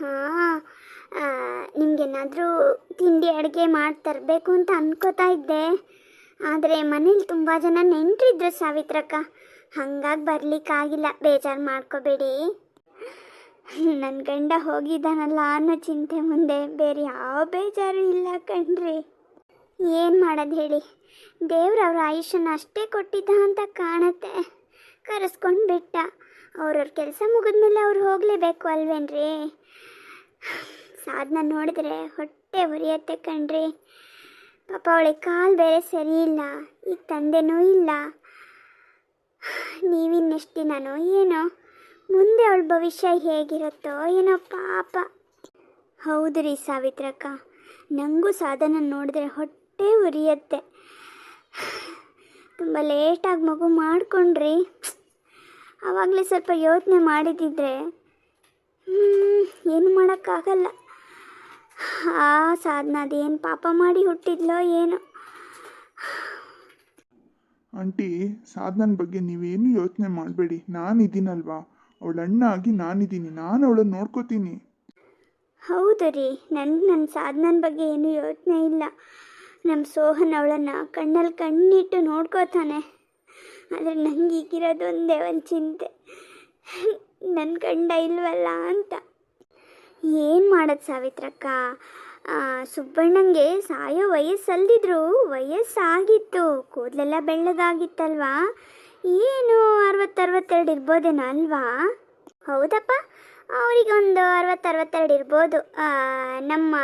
ಹಾಂ, ನಿಮಗೇನಾದರೂ ತಿಂಡಿ ಅಡುಗೆ ಮಾಡಿ ತರಬೇಕು ಅಂತ ಅನ್ಕೋತಾ ಇದ್ದೆ. ಆದರೆ ಮನೇಲಿ ತುಂಬ ಜನ ನೆಂಟರಿದ್ರು ಸಾವಿತ್ರಕ್ಕ, ಹಾಗಾಗಿ ಬರಲಿಕ್ಕಾಗಿಲ್ಲ. ಬೇಜಾರು ಮಾಡ್ಕೋಬೇಡಿ. ನನ್ನ ಗಂಡ ಹೋಗಿದ್ದಾನಲ್ಲ ಅನ್ನೋ ಚಿಂತೆ ಮುಂದೆ ಬೇರೆ ಯಾವ ಬೇಜಾರು ಇಲ್ಲ ಕಣ್ರಿ. ಏನು ಮಾಡೋದು ಹೇಳಿ, ದೇವ್ರವ್ರ ಆಯುಷ್ಯನ ಅಷ್ಟೇ ಕೊಟ್ಟಿದ್ದ ಅಂತ ಕಾಣತ್ತೆ. ಕರೆಸ್ಕೊಂಡು ಬಿಟ್ಟ. ಅವ್ರವ್ರ ಕೆಲಸ ಮುಗಿದ್ಮೇಲೆ ಅವ್ರು ಹೋಗಲೇಬೇಕು ಅಲ್ವೇನ್ರಿ. ಸಾಧನ ನೋಡಿದ್ರೆ ಹೊಟ್ಟೆ ಉರಿಯತ್ತೆ ಕಣ್ರಿ. ಪಾಪ ಅವಳಿಗೆ ಕಾಲು ಬೇರೆ ಸರಿ ಇಲ್ಲ, ಈಗ ತಂದೆನೂ ಇಲ್ಲ. ನೀವಿನ್ನೆಷ್ಟು ದಿನನೋ ಏನೋ, ಮುಂದೆ ಅವಳ ಭವಿಷ್ಯ ಹೇಗಿರುತ್ತೋ ಏನೋ ಪಾಪ. ಹೌದು ರೀ ಸಾವಿತ್ರಕ್ಕ, ನನಗೂ ಸಾಧನ ನೋಡಿದ್ರೆ ಹೊಟ್ಟೆ ಉರಿಯತ್ತೆ. ತುಂಬ ಲೇಟಾಗಿ ಮಗು ಮಾಡ್ಕೊಂಡ್ರಿ. ಆವಾಗಲೇ ಸ್ವಲ್ಪ ಯೋಚನೆ ಮಾಡಿದ್ದಿದ್ರೆ ಏನು ಮಾಡೋಕ್ಕಾಗಲ್ಲ. ಆ ಸಾಧನ ಅದೇನು ಪಾಪ ಮಾಡಿ ಹುಟ್ಟಿದ್ಲೋ ಏನೋ. ಆಂಟಿ, ಸಾಧನನ ಬಗ್ಗೆ ನೀವೇನು ಯೋಚನೆ ಮಾಡಬೇಡಿ. ನಾನಿದ್ದೀನಲ್ವಾ, ಅವಳ ಅಣ್ಣ ಆಗಿ ನಾನಿದ್ದೀನಿ. ನಾನು ಅವಳನ್ನು ನೋಡ್ಕೋತೀನಿ. ಹೌದು ರೀ, ನನ್ನ ಸಾಧನನ ಬಗ್ಗೆ ಏನೂ ಯೋಚನೆ ಇಲ್ಲ. ನಮ್ಮ ಸೋಹನ್ ಅವಳನ್ನು ಕಣ್ಣಲ್ಲಿ ಕಣ್ಣಿಟ್ಟು ನೋಡ್ಕೋತಾನೆ. ಆದರೆ ನನಗೆ ಈಗಿರೋದು ಒಂದೇ ಒಂದು ಚಿಂತೆ, ನನ್ನ ಗಂಡ ಇಲ್ವಲ್ಲ ಅಂತ. ಏನು ಮಾಡೋದು ಸಾವಿತ್ರಕ್ಕ, ಸುಬ್ಬಣ್ಣಂಗೆ ಸಾಯೋ ವಯಸ್ಸಲ್ದಿದ್ರು ವಯಸ್ಸಾಗಿತ್ತು. ಕೂದಲೆಲ್ಲ ಬೆಳ್ಳಗಾಗಿತ್ತಲ್ವಾ. ಏನು 60-62 ಇರ್ಬೋದೇನೋ ಅಲ್ವಾ? ಹೌದಪ್ಪ, ಅವರಿಗೊಂದು 60-62 ಇರ್ಬೋದು. ನಮ್ಮ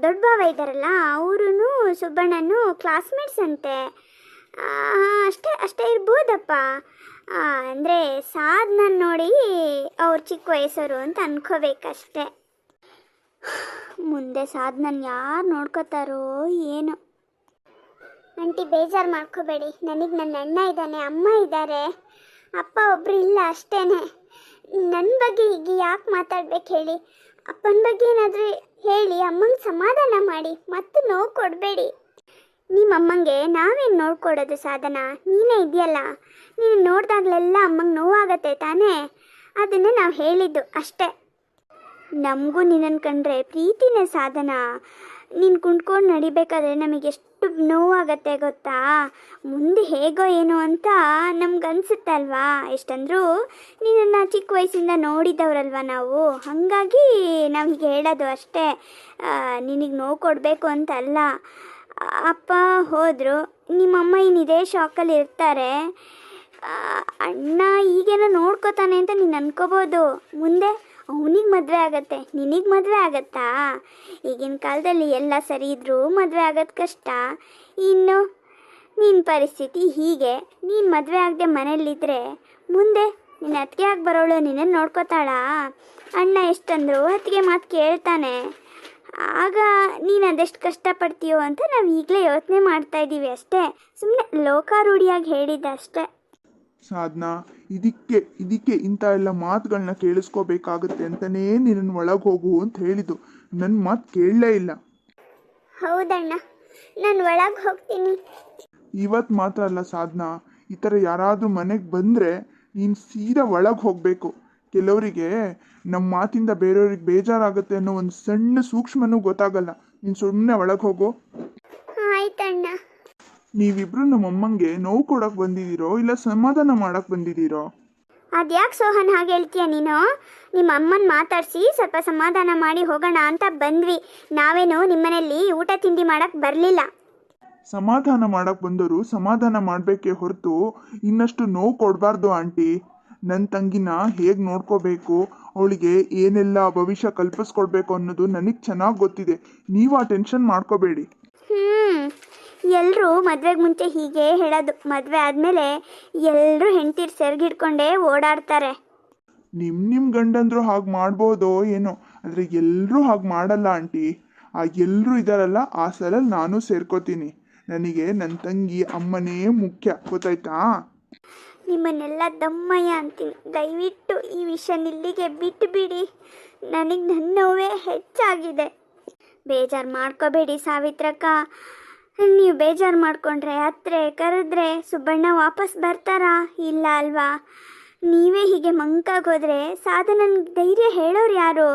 ದೊಡ್ಡ ಭಾವ ಇದ್ದಾರಲ್ಲ, ಅವರು ಸುಬ್ಬಣ್ಣನು ಕ್ಲಾಸ್ಮೇಟ್ಸ್ ಅಂತೆ. ಅಷ್ಟೇ ಇರ್ಬೋದಪ್ಪ. ಅಂದರೆ ಸಾಧನ ನೋಡಿ ಅವ್ರು ಚಿಕ್ಕ ವಯಸ್ಸವರು ಅಂತ ಅನ್ಕೋಬೇಕಷ್ಟೆ. ಮುಂದೆ ಸಾಧನನ ಯಾರು ನೋಡ್ಕೋತಾರೋ ಏನೋ. ಆಂಟಿ, ಬೇಜಾರು ಮಾಡ್ಕೋಬೇಡಿ. ನನಗೆ ನನ್ನ ಅಣ್ಣ ಇದ್ದಾನೆ, ಅಮ್ಮ ಇದ್ದಾರೆ, ಅಪ್ಪ ಒಬ್ಬರು ಇಲ್ಲ ಅಷ್ಟೇ. ನನ್ನ ಬಗ್ಗೆ ಈಗ ಯಾಕೆ ಮಾತಾಡ್ಬೇಕು ಹೇಳಿ? ಅಪ್ಪನ ಬಗ್ಗೆ ಏನಾದರೂ ಹೇಳಿ ಅಮ್ಮಂಗೆ ಸಮಾಧಾನ ಮಾಡಿ, ಮತ್ತೆ ನೋವು ಕೊಡಬೇಡಿ. ನಿಮ್ಮ ಅಮ್ಮಂಗೆ ನಾವೇನು ನೋಡ್ಕೊಡೋದು ಸಾಧನ? ನೀನೇ ಇದೆಯಲ್ಲ, ನೀನು ನೋಡಿದಾಗಲೆಲ್ಲ ಅಮ್ಮಂಗೆ ನೋವಾಗತ್ತೆ ತಾನೇ? ಅದನ್ನು ನಾವು ಹೇಳಿದ್ದು ಅಷ್ಟೇ. ನಮಗೂ ನಿನ್ನನ್ನು ಕಂಡ್ರೆ ಪ್ರೀತಿನೇ ಸಾಧನ. ನೀನು ಕುಂಡ್ಕೊಂಡು ನಡಿಬೇಕಾದ್ರೆ ನಮಗೆ ಎಷ್ಟು ನೋವಾಗತ್ತೆ ಗೊತ್ತಾ? ಮುಂದೆ ಹೇಗೋ ಏನೋ ಅಂತ ನಮ್ಗನ್ಸುತ್ತಲ್ವಾ? ಎಷ್ಟಂದರೂ ನಿನ್ನನ್ನು ಚಿಕ್ಕ ವಯಸ್ಸಿಂದ ನೋಡಿದವರಲ್ವ ನಾವು. ಹಾಗಾಗಿ ನಾವು ಹೀಗೆ ಹೇಳೋದು ಅಷ್ಟೇ, ನಿನಗೆ ನೋವು ಕೊಡಬೇಕು ಅಂತಲ್ಲ. ಅಪ್ಪ ಹೋದರು, ನಿಮ್ಮಮ್ಮ ಇನ್ನಿದೇ ಶಾಕಲ್ಲಿ ಇರ್ತಾರೆ. ಅಣ್ಣ ಈಗೇನೋ ನೋಡ್ಕೋತಾನೆ ಅಂತ ನೀನು ಅನ್ಕೋಬೋದು. ಮುಂದೆ ಅವನಿಗೆ ಮದುವೆ ಆಗತ್ತೆ, ನಿನಗೆ ಮದುವೆ ಆಗತ್ತಾ? ಈಗಿನ ಕಾಲದಲ್ಲಿ ಎಲ್ಲ ಸರಿ ಇದ್ದರೂ ಮದುವೆ ಆಗೋದು ಕಷ್ಟ. ಇನ್ನು ನಿನ್ನ ಪರಿಸ್ಥಿತಿ ಹೀಗೆ. ನೀನು ಮದುವೆ ಆಗದೆ ಮನೇಲಿದ್ದರೆ ಮುಂದೆ ನಿನ್ನ ಅತ್ತಿಗೆ ಆಗಿ ಬರೋಳು ನಿನ್ನನ್ನು ನೋಡ್ಕೋತಾಳಾ? ಅಣ್ಣ ಎಷ್ಟಂದ್ರು ಅತ್ತಿಗೆ ಮಾತು ಕೇಳ್ತಾನೆ. ಆಗ ನೀನು ಅದೆಷ್ಟು ಕಷ್ಟಪಡ್ತೀಯೋ ಅಂತ ನಾವು ಈಗಲೇ ಯೋಚನೆ ಮಾಡ್ತಾ ಇದ್ದೀವಿ ಅಷ್ಟೇ. ಸುಮ್ಮನೆ ಲೋಕಾರೂಢಿಯಾಗಿ ಹೇಳಿದ್ದೆ ಅಷ್ಟೇ. ಸಾಧನ, ಇದಕ್ಕೆ ಇಂಥ ಎಲ್ಲ ಮಾತುಗಳನ್ನ ಕೇಳಿಸ್ಕೋಬೇಕಾಗುತ್ತೆ ಅಂತಲೇ ನಿನ್ನನ್ನು ಒಳಗೆ ಹೋಗು ಅಂತ ಹೇಳಿದ್ದು. ನನ್ನ ಮಾತು ಕೇಳಲೇ ಇಲ್ಲ. ಹೌದಣ್ಣ, ನಾನು ಒಳಗೆ ಹೋಗ್ತೀನಿ. ಇವತ್ತು ಮಾತ್ರ ಅಲ್ಲ ಸಾಧನ, ಈ ಥರ ಯಾರಾದರೂ ಮನೆಗೆ ಬಂದರೆ ನೀನು ಸೀದಾ ಒಳಗೆ ಹೋಗಬೇಕು. ಕೆಲವರಿಗೆ ನಮ್ಮ ಮಾತಿಂದ ಬೇರೆಯವ್ರಿಗೆ ಬೇಜಾರಾಗುತ್ತೆ ಅನ್ನೋ ಒಂದು ಸಣ್ಣ ಸೂಕ್ಷ್ಮನೂ ಗೊತ್ತಾಗಲ್ಲ. ನೀನು ಸುಮ್ಮನೆ ಒಳಗೆ ಹೋಗು. ಆಯ್ತಣ್ಣ. ನೀವಿಬ್ರು ನಮ್ಮಮ್ಮಂಗೆ ನೋವು ಕೊಡೋಕೆ ಬಂದಿದ್ದೀರೋ ಇಲ್ಲ ಸಮಾಧಾನ ಮಾಡೋಕ್ಕೆ ಬಂದಿದ್ದೀರೋ? ಅದ್ಯಾಕೆ ಸೋಹನ್ ಹಾಗೆ ಹೇಳ್ತೀಯ ನೀನು? ನಿಮ್ಮ ಅಮ್ಮನ ಮಾತಾಡಿಸಿ ಸ್ವಲ್ಪ ಸಮಾಧಾನ ಮಾಡಿ ಹೋಗೋಣ ಅಂತ ಬಂದ್ವಿ. ನಾವೇನು ನಿಮ್ಮನೇಲಿ ಊಟ ತಿಂಡಿ ಮಾಡೋಕ್ಕೆ ಬರಲಿಲ್ಲ. ಸಮಾಧಾನ ಮಾಡೋಕ್ಕೆ ಬಂದವರು ಸಮಾಧಾನ ಮಾಡಬೇಕೇ ಹೊರತು ಇನ್ನಷ್ಟು ನೋವು ಕೊಡಬಾರ್ದು ಆಂಟಿ. ನನ್ನ ತಂಗಿನ ಹೇಗೆ ನೋಡ್ಕೋಬೇಕು, ಅವಳಿಗೆ ಏನೆಲ್ಲ ಭವಿಷ್ಯ ಕಲ್ಪಿಸ್ಕೊಡ್ಬೇಕು ಅನ್ನೋದು ನನಗೆ ಚೆನ್ನಾಗಿ ಗೊತ್ತಿದೆ. ನೀವು ಆ ಟೆನ್ಷನ್ ಮಾಡ್ಕೋಬೇಡಿ. ಎಲ್ಲರೂ ಮದುವೆಗೆ ಮುಂಚೆ ಹೀಗೆ ಹೇಳೋದು. ಮದುವೆ ಆದಮೇಲೆ ಎಲ್ಲರೂ ಹೆಂಡ್ತೀರು ಸೆರಗಿಡ್ಕೊಂಡೇ ಓಡಾಡ್ತಾರೆ. ನಿಮ್ಮ ಗಂಡಂದ್ರು ಹಾಗೆ ಮಾಡ್ಬೋದೋ ಏನೋ, ಆದರೆ ಎಲ್ಲರೂ ಹಾಗೆ ಮಾಡಲ್ಲ ಆಂಟಿ. ಆ ಎಲ್ಲರೂ ಇದ್ದಾರಲ್ಲ, ಆ ಸಲಲ್ಲಿ ನಾನು ಸೇರ್ಕೋತೀನಿ. ನನಗೆ ನನ್ನ ತಂಗಿ ಅಮ್ಮನೇ ಮುಖ್ಯ, ಗೊತ್ತಾಯ್ತಾ? ನಿಮ್ಮನ್ನೆಲ್ಲ ದಮ್ಮಯ್ಯ ಅಂತೀನಿ. ದಯವಿಟ್ಟು ಈ ವಿಷಯ ಇಲ್ಲಿಗೆ ಬಿಟ್ಟುಬಿಡಿ. ನನಗೆ ನನ್ನ ನೋವೇ ಹೆಚ್ಚಾಗಿದೆ. ಬೇಜಾರು ಮಾಡ್ಕೋಬೇಡಿ ಸಾವಿತ್ರಕ್ಕ. ನೀವು ಬೇಜಾರು ಮಾಡಿಕೊಂಡ್ರೆ ಹತ್ತಿರ ಕರೆದ್ರೆ ಸುಬ್ಬಣ್ಣ ವಾಪಸ್ ಬರ್ತಾರಾ? ಇಲ್ಲ ಅಲ್ವಾ? ನೀವೇ ಹೀಗೆ ಮಂಕಾಗೋದ್ರೆ ಸಾಧನನಿಗೆ ಧೈರ್ಯ ಹೇಳೋರು ಯಾರು?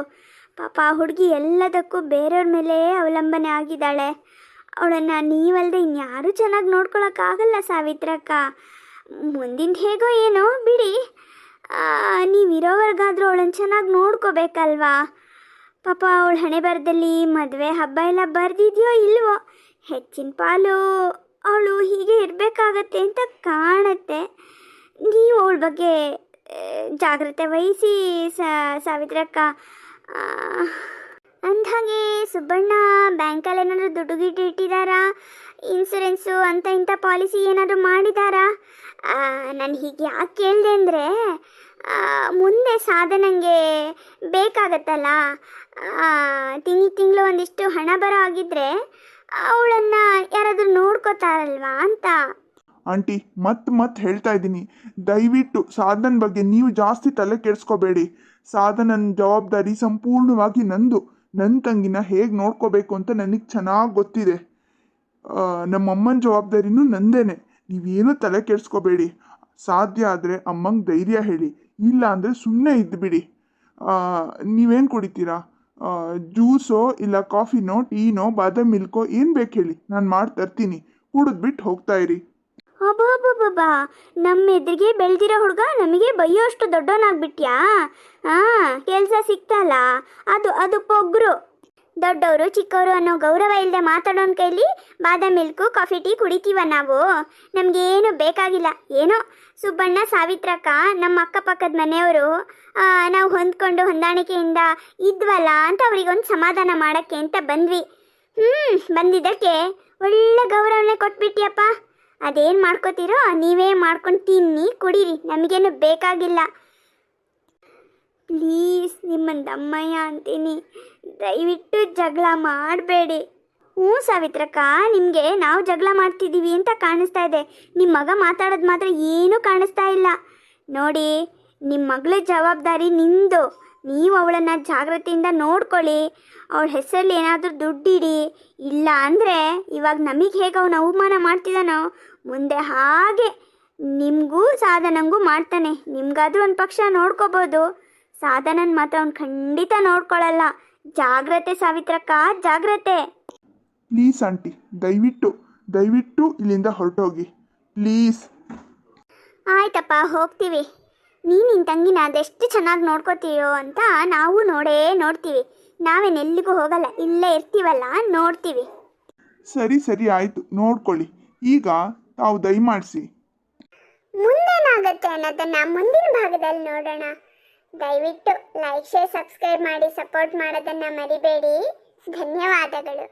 ಪಾಪ ಆ ಹುಡುಗಿ ಎಲ್ಲದಕ್ಕೂ ಬೇರೆಯವ್ರ ಮೇಲೆ ಅವಲಂಬನೆ ಆಗಿದ್ದಾಳೆ. ಅವಳನ್ನು ನೀವಲ್ಲದೆ ಇನ್ಯಾರೂ ಚೆನ್ನಾಗಿ ನೋಡ್ಕೊಳಕ್ಕಾಗಲ್ಲ ಸಾವಿತ್ರಕ್ಕ. ಮುಂದಿನ ಹೇಗೋ ಏನೋ ಬಿಡಿ, ನೀವಿರೋವರೆಗಾದರೂ ಅವಳನ್ನು ಚೆನ್ನಾಗಿ ನೋಡ್ಕೋಬೇಕಲ್ವಾ. ಪಾಪ ಅವಳ ಹಣೆ ಬರದಲ್ಲಿ ಮದುವೆ ಹಬ್ಬ ಎಲ್ಲ ಬರೆದಿದೆಯೋ ಇಲ್ವೋ, ಹೆಚ್ಚಿನ ಪಾಲು ಅವಳು ಹೀಗೆ ಇರಬೇಕಾಗತ್ತೆ ಅಂತ ಕಾಣುತ್ತೆ. ನೀವು ಅವಳ ಬಗ್ಗೆ ಜಾಗ್ರತೆ ವಹಿಸಿ ಸಾವಿತ್ರಕ್ಕ. ಅಂದ್ಹಾಗೆ ಸುಬ್ಬಣ್ಣ ಬ್ಯಾಂಕಲ್ಲಿ ಏನಾದರೂ ದುಡ್ಡು ಗಿಡ್ಡು ಇಟ್ಟಿದ್ದಾರಾ? ಇನ್ಸೂರೆನ್ಸು ಅಂತ ಇಂಥ ಪಾಲಿಸಿ ಏನಾದರೂ ಮಾಡಿದ್ದಾರಾ? ನಾನು ಹೀಗೆ ಯಾಕೆ ಕೇಳಿದೆ ಅಂದರೆ, ಮುಂದೆ ಸಾಧನಂಗೆ ಬೇಕಾಗತ್ತಲ್ಲ, ತಿಂಗಳು ಒಂದಿಷ್ಟು ಹಣ ಬರೋ ಆಗಿದ್ದರೆ ಅವಳನ್ನು ಯಾರಾದರೂ ನೋಡ್ಕೋತಾರಲ್ವಾ ಅಂತ. ಆಂಟಿ ಮತ್ತೆ ಹೇಳ್ತಾ ಇದ್ದೀನಿ, ದಯವಿಟ್ಟು ಸಾಧನ ಬಗ್ಗೆ ನೀವು ಜಾಸ್ತಿ ತಲೆ ಕೆಡಿಸ್ಕೋಬೇಡಿ. ಸಾಧನನ ಜವಾಬ್ದಾರಿ ಸಂಪೂರ್ಣವಾಗಿ ನಂದು. ನನ್ನ ತಂಗಿನ ಹೇಗೆ ನೋಡ್ಕೋಬೇಕು ಅಂತ ನನಗೆ ಚೆನ್ನಾಗಿ ಗೊತ್ತಿದೆ. ನಮ್ಮಮ್ಮನ ಜವಾಬ್ದಾರಿನೂ ನಂದೇನೆ. ನೀವೇನು ತಲೆ ಕೆಡಿಸ್ಕೋಬೇಡಿ. ಸಾಧ್ಯ ಆದರೆ ಅಮ್ಮಂಗೆ ಧೈರ್ಯ ಹೇಳಿ, ಇಲ್ಲ ಅಂದರೆ ಸುಮ್ಮನೆ ಇದ್ದುಬಿಡಿ. ನೀವೇನು ಕುಡಿತೀರಾ? ಜ್ಯೂಸೋ ಇಲ್ಲ ಕಾಫಿನೋ ಟೀನೋ ಬಾದಾಮ್ ಮಿಲ್ಕೋ ಏನು ಬೇಕು ಹೇಳಿ, ನಾನು ಮಾಡಿ ತರ್ತೀನಿ. ಕುಡಿದ್ಬಿಟ್ಟು ಹೋಗ್ತಾ ಇರಿ. ಅಬ್ಬಬ್ಬಬ್ಬಾ, ನಮ್ಮ ಎದುರಿಗೆ ಬೆಳೆದಿರೋ ಹುಡುಗ ನಮಗೆ ಬೈಯೋಷ್ಟು ದೊಡ್ಡವನಾಗ್ಬಿಟ್ಯಾ? ಕೆಲಸ ಸಿಕ್ತಲ್ಲ, ಅದು ಪೊಗ್ರು. ದೊಡ್ಡವರು ಚಿಕ್ಕವರು ಅನ್ನೋ ಗೌರವ ಇಲ್ಲದೆ ಮಾತಾಡೋನ್ ಕೈಲಿ ಬಾದಾಮ್ ಮಿಲ್ಕು ಕಾಫಿ ಟೀ ಕುಡಿತೀವ ನಾವು? ನಮಗೇನು ಬೇಕಾಗಿಲ್ಲ. ಏನೋ ಸುಬ್ಬಣ್ಣ ಸಾವಿತ್ರಕ್ಕ ನಮ್ಮ ಅಕ್ಕಪಕ್ಕದ ಮನೆಯವರು ನಾವು ಹೊಂದ್ಕೊಂಡು ಹೊಂದಾಣಿಕೆಯಿಂದ ಇದ್ವಲ್ಲ ಅಂತ ಅವರಿಗೊಂದು ಸಮಾಧಾನ ಮಾಡೋಕ್ಕೆ ಅಂತ ಬಂದ್ವಿ. ಬಂದಿದ್ದಕ್ಕೆ ಒಳ್ಳೆ ಗೌರವನೇ ಕೊಟ್ಬಿಟ್ಟಿಯಪ್ಪ. ಅದೇನು ಮಾಡ್ಕೋತೀರೋ ನೀವೇ ಮಾಡ್ಕೊಂಡು ತಿನ್ನಿ ಕುಡೀರಿ, ನಮಗೇನು ಬೇಕಾಗಿಲ್ಲ. ಪ್ಲೀಸ್ ನಿಮ್ಮನ್ನು ದಮ್ಮಯ್ಯ ಅಂತೀನಿ, ದಯವಿಟ್ಟು ಜಗಳ ಮಾಡಬೇಡಿ. ಸಾವಿತ್ರಕ್ಕ, ನಿಮಗೆ ನಾವು ಜಗಳ ಮಾಡ್ತಿದ್ದೀವಿ ಅಂತ ಕಾಣಿಸ್ತಾ ಇದೆ. ನಿಮ್ಮ ಮಗ ಮಾತಾಡೋದು ಮಾತ್ರ ಏನೂ ಕಾಣಿಸ್ತಾ ಇಲ್ಲ. ನೋಡಿ, ನಿಮ್ಮ ಮಗಳ ಜವಾಬ್ದಾರಿ ನಿಮ್ಮದು. ನೀವು ಅವಳನ್ನು ಜಾಗ್ರತೆಯಿಂದ ನೋಡ್ಕೊಳ್ಳಿ. ಅವಳ ಹೆಸರಲ್ಲಿ ಏನಾದರೂ ದುಡ್ಡಿಡಿ. ಇಲ್ಲ ಅಂದರೆ ಇವಾಗ ನಮಗೆ ಹೇಗೆ ಅವನು ಅವಮಾನ ಮಾಡ್ತಿದ್ದಾನೋ, ಮುಂದೆ ಹಾಗೆ ನಿಮಗೂ ಸಾಧನಂಗೂ ಮಾಡ್ತಾನೆ. ನಿಮ್ಗಾದ್ರೂ ಒಂದು ಪಕ್ಷ ನೋಡ್ಕೋಬೋದು, ಸಾಧನನ ಮಾತ್ರ ಅವ್ನು ಖಂಡಿತ ನೋಡ್ಕೊಳ್ಳಲ್ಲ. ಜಾಗ್ರತೆ ಸಾವಿತ್ರಕ್ಕ, ಜಾಗ್ರತೆ. ಪ್ಲೀಸ್ ಆಂಟಿ, ದಯವಿಟ್ಟು ಇಲ್ಲಿಂದ ಹೊರಟೋಗಿ ಪ್ಲೀಸ್. ಆಯ್ತಪ್ಪ, ಹೋಗ್ತೀವಿ. ನಿನ್ನ ತಂಗಿನ ಅದೆಷ್ಟು ಚೆನ್ನಾಗಿ ನೋಡ್ಕೋತೀಯೋ ಅಂತ ನಾವು ನೋಡ್ತೀವಿ. ನಾವೇನೆಲ್ಲಿಗೂ ಹೋಗಲ್ಲ, ಇಲ್ಲೇ ಇರ್ತೀವಲ್ಲ, ನೋಡ್ತೀವಿ. ಸರಿ ಆಯಿತು, ನೋಡ್ಕೊಳ್ಳಿ. ಈಗ ತಾವು ದಯಮಾಡಿಸಿ. ಮುಂದೇನಾಗತ್ತೆ ಅನ್ನೋದನ್ನ ಮುಂದಿನ ಭಾಗದಲ್ಲಿ ನೋಡೋಣ. ದಯವಿಟ್ಟು ಲೈಕ್, ಶೇರ್, ಸಬ್ಸ್ಕ್ರೈಬ್ ಮಾಡಿ ಸಪೋರ್ಟ್ ಮಾಡೋದನ್ನು ಮರಿಬೇಡಿ. ಧನ್ಯವಾದಗಳು.